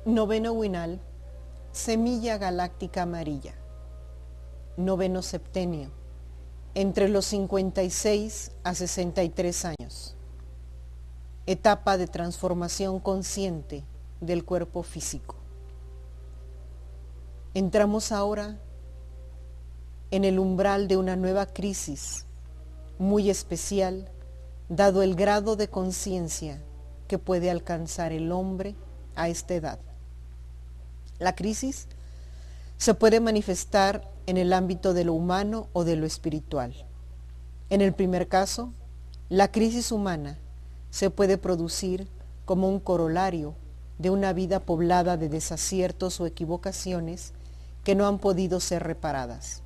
Noveno Winal, semilla galáctica amarilla. Noveno septenio, entre los 56 a 63 años. Etapa de transformación consciente del cuerpo físico. Entramos ahora en el umbral de una nueva crisis muy especial, dado el grado de conciencia que puede alcanzar el hombre a esta edad. La crisis se puede manifestar en el ámbito de lo humano o de lo espiritual. En el primer caso, la crisis humana se puede producir como un corolario de una vida poblada de desaciertos o equivocaciones que no han podido ser reparadas.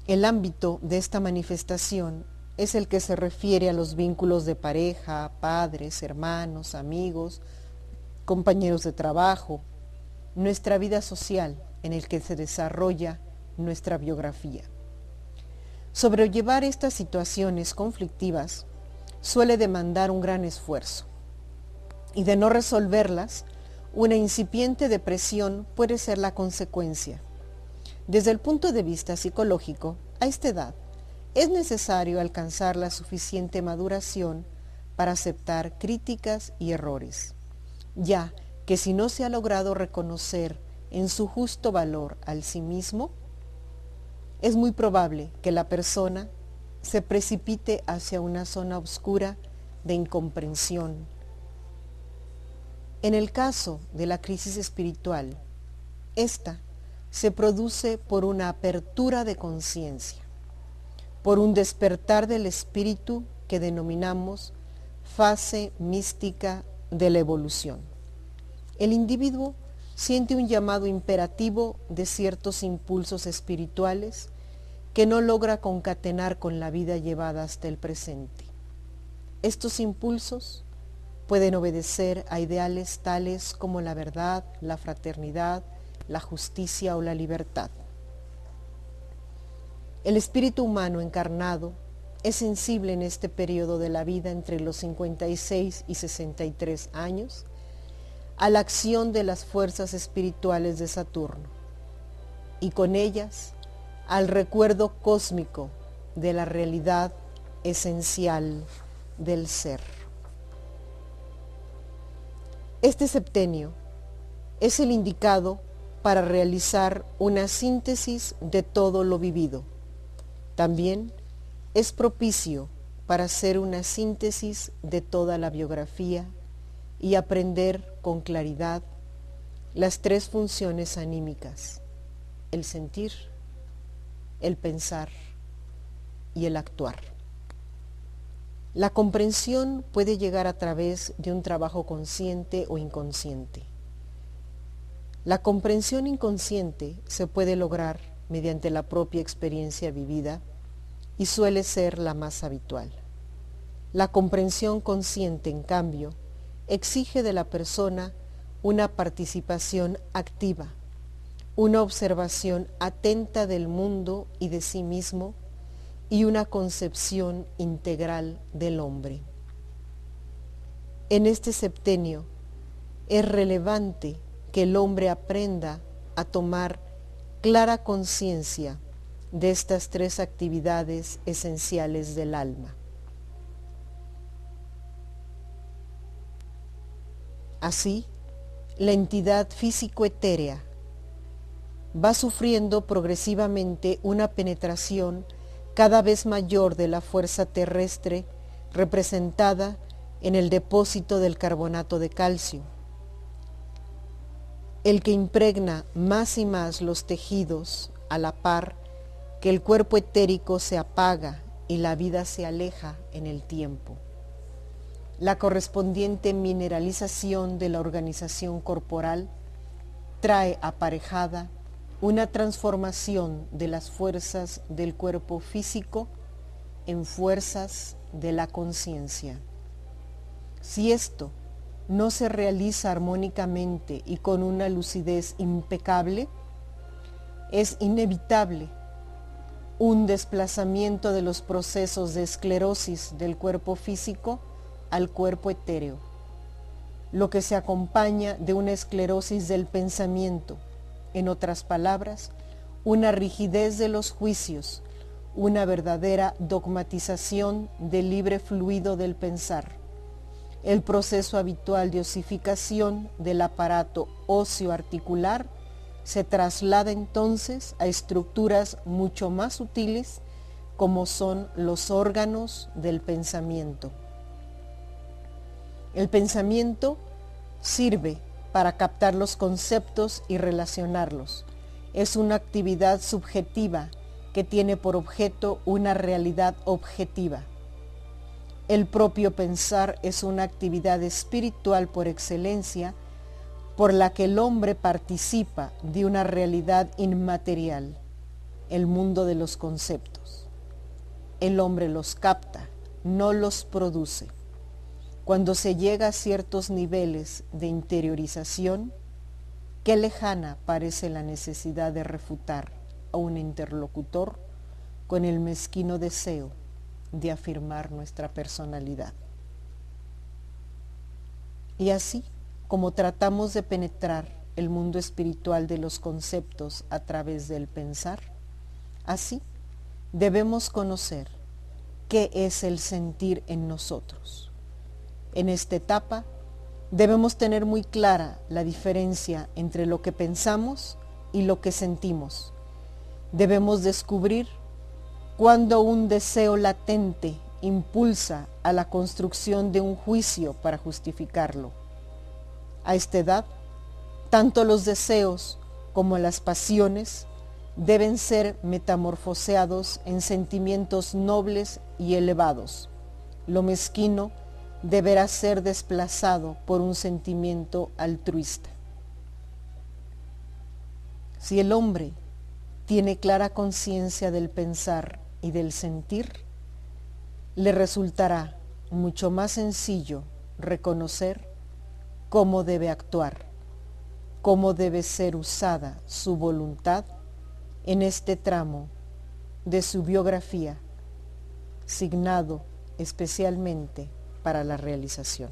El ámbito de esta manifestación es el que se refiere a los vínculos de pareja, padres, hermanos, amigos, compañeros de trabajo, nuestra vida social en el que se desarrolla nuestra biografía. Sobrellevar estas situaciones conflictivas suele demandar un gran esfuerzo, y de no resolverlas, una incipiente depresión puede ser la consecuencia. Desde el punto de vista psicológico, a esta edad, es necesario alcanzar la suficiente maduración para aceptar críticas y errores, ya que si no se ha logrado reconocer en su justo valor al sí mismo, es muy probable que la persona se precipite hacia una zona oscura de incomprensión. En el caso de la crisis espiritual, esta se produce por una apertura de conciencia, por un despertar del espíritu que denominamos fase mística de la evolución. El individuo siente un llamado imperativo de ciertos impulsos espirituales que no logra concatenar con la vida llevada hasta el presente. Estos impulsos pueden obedecer a ideales tales como la verdad, la fraternidad, la justicia o la libertad. El espíritu humano encarnado es sensible en este periodo de la vida entre los 56 y 63 años a la acción de las fuerzas espirituales de Saturno y con ellas al recuerdo cósmico de la realidad esencial del ser. Este septenio es el indicado para realizar una síntesis de todo lo vivido. También es propicio para hacer una síntesis de toda la biografía y aprender con claridad las tres funciones anímicas: el sentir, el pensar y el actuar. La comprensión puede llegar a través de un trabajo consciente o inconsciente. La comprensión inconsciente se puede lograr mediante la propia experiencia vivida y suele ser la más habitual. La comprensión consciente, en cambio, exige de la persona una participación activa, una observación atenta del mundo y de sí mismo y una concepción integral del hombre. En este septenio es relevante que el hombre aprenda a tomar clara conciencia de estas tres actividades esenciales del alma. Así, la entidad físico-etérea va sufriendo progresivamente una penetración cada vez mayor de la fuerza terrestre representada en el depósito del carbonato de calcio, el que impregna más y más los tejidos a la par que el cuerpo etérico se apaga y la vida se aleja en el tiempo. La correspondiente mineralización de la organización corporal trae aparejada una transformación de las fuerzas del cuerpo físico en fuerzas de la conciencia. Si esto no se realiza armónicamente y con una lucidez impecable, es inevitable un desplazamiento de los procesos de esclerosis del cuerpo físico al cuerpo etéreo. lo que se acompaña de una esclerosis del pensamiento, en otras palabras, una rigidez de los juicios, una verdadera dogmatización del libre fluido del pensar. El proceso habitual de osificación del aparato óseo-articular se traslada entonces a estructuras mucho más sutiles como son los órganos del pensamiento. El pensamiento sirve para captar los conceptos y relacionarlos. Es una actividad subjetiva que tiene por objeto una realidad objetiva. El propio pensar es una actividad espiritual por excelencia, por la que el hombre participa de una realidad inmaterial, el mundo de los conceptos. El hombre los capta, no los produce. Cuando se llega a ciertos niveles de interiorización, qué lejana parece la necesidad de refutar a un interlocutor con el mezquino deseo de afirmar nuestra personalidad. Y así, como tratamos de penetrar el mundo espiritual de los conceptos a través del pensar, así debemos conocer qué es el sentir en nosotros. En esta etapa debemos tener muy clara la diferencia entre lo que pensamos y lo que sentimos. Debemos descubrir cuando un deseo latente impulsa a la construcción de un juicio para justificarlo. A esta edad, tanto los deseos como las pasiones deben ser metamorfoseados en sentimientos nobles y elevados. Lo mezquino deberá ser desplazado por un sentimiento altruista. Si el hombre tiene clara conciencia del pensar y del sentir, le resultará mucho más sencillo reconocer cómo debe actuar, cómo debe ser usada su voluntad en este tramo de su biografía, signado especialmente para la realización.